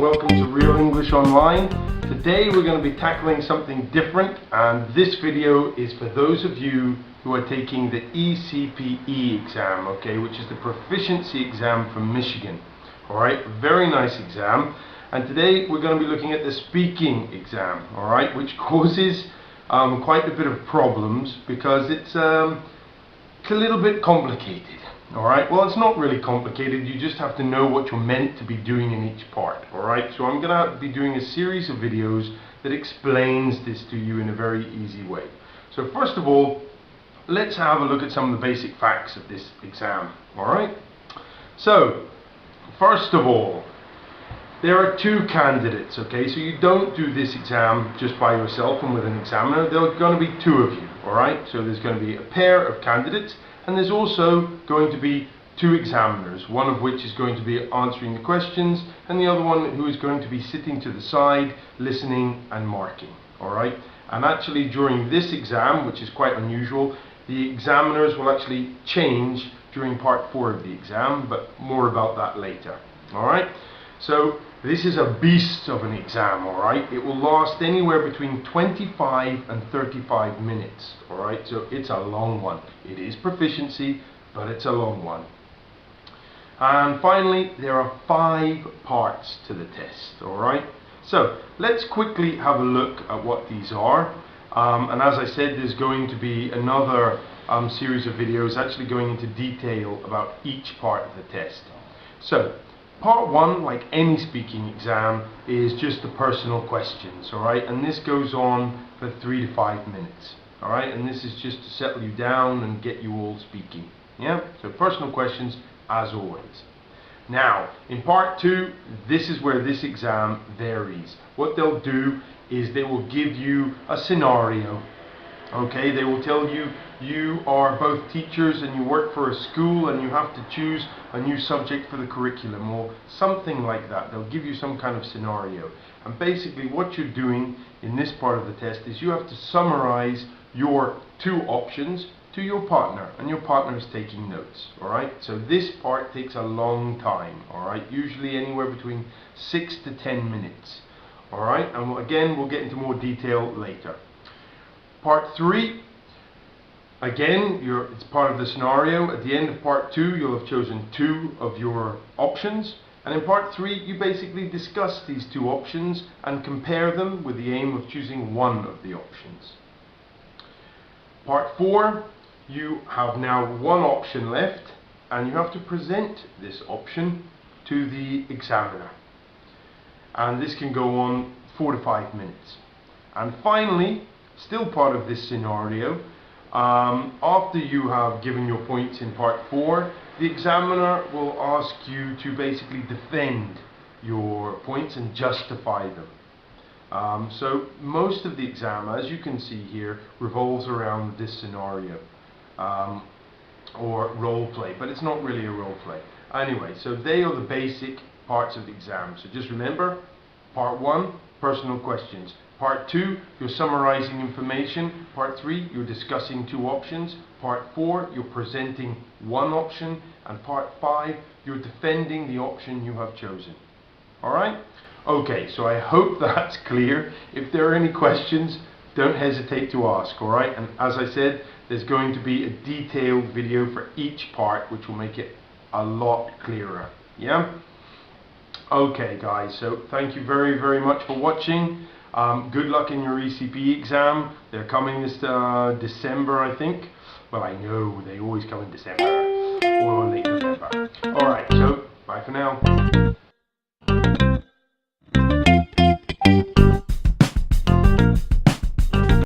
welcome to Real English Online. Today we're going to be tackling something different, and this video is for those of you who are taking the ECPE exam, okay, which is the Proficiency exam from Michigan. Alright, very nice exam. And today we're going to be looking at the speaking exam, alright, which causes quite a bit of problems because it's a little bit complicated. Alright, well, it's not really complicated, you just have to know what you're meant to be doing in each part. Alright, so I'm going to be doing a series of videos that explains this to you in a very easy way. So first of all, let's have a look at some of the basic facts of this exam. Alright, so first of all, there are two candidates, okay, so you don't do this exam just by yourself and with an examiner. There are going to be two of you, alright, so there's going to be a pair of candidates. And there's also going to be two examiners, one of which is going to be answering the questions and the other one who is going to be sitting to the side, listening and marking. Alright? And actually during this exam, which is quite unusual, the examiners will actually change during part 4 of the exam, but more about that later. Alright? So this is a beast of an exam, alright? It will last anywhere between 25 and 35 minutes, alright? So it's a long one. It is proficiency, but it's a long one. And finally, there are 5 parts to the test, alright? So let's quickly have a look at what these are. And as I said, there's going to be another series of videos actually going into detail about each part of the test. So part 1, like any speaking exam, is just the personal questions, alright? And this goes on for 3 to 5 minutes, alright? And this is just to settle you down and get you all speaking, yeah? So personal questions, as always. Now, in part 2, this is where this exam varies. What they'll do is they will give you a scenario. Okay, they will tell you you are both teachers and you work for a school and you have to choose a new subject for the curriculum or something like that. They'll give you some kind of scenario. And basically what you're doing in this part of the test is you have to summarize your 2 options to your partner, and your partner is taking notes. Alright, so this part takes a long time. Alright, usually anywhere between 6 to 10 minutes. Alright, and again we'll get into more detail later. Part 3, again, it's part of the scenario. At the end of part 2, you'll have chosen 2 of your options. And in part 3, you basically discuss these 2 options and compare them with the aim of choosing one of the options. Part 4, you have now one option left, and you have to present this option to the examiner. And this can go on 4 to 5 minutes. And finally, still part of this scenario, after you have given your points in part 4, the examiner will ask you to basically defend your points and justify them. So most of the exam, as you can see here, revolves around this scenario, or role play, but it's not really a role play. Anyway, so they are the basic parts of the exam. So just remember, part 1, personal questions. Part 2, you're summarizing information. Part 3, you're discussing 2 options. Part 4, you're presenting 1 option. And part 5, you're defending the option you have chosen. Alright? Okay, so I hope that's clear. If there are any questions, don't hesitate to ask, alright? And as I said, there's going to be a detailed video for each part, which will make it a lot clearer. Yeah? Okay, guys, so thank you very, very much for watching. Good luck in your ECPE exam. They're coming this December, I think. Well, I know they always come in December or late November. Alright, so bye for now.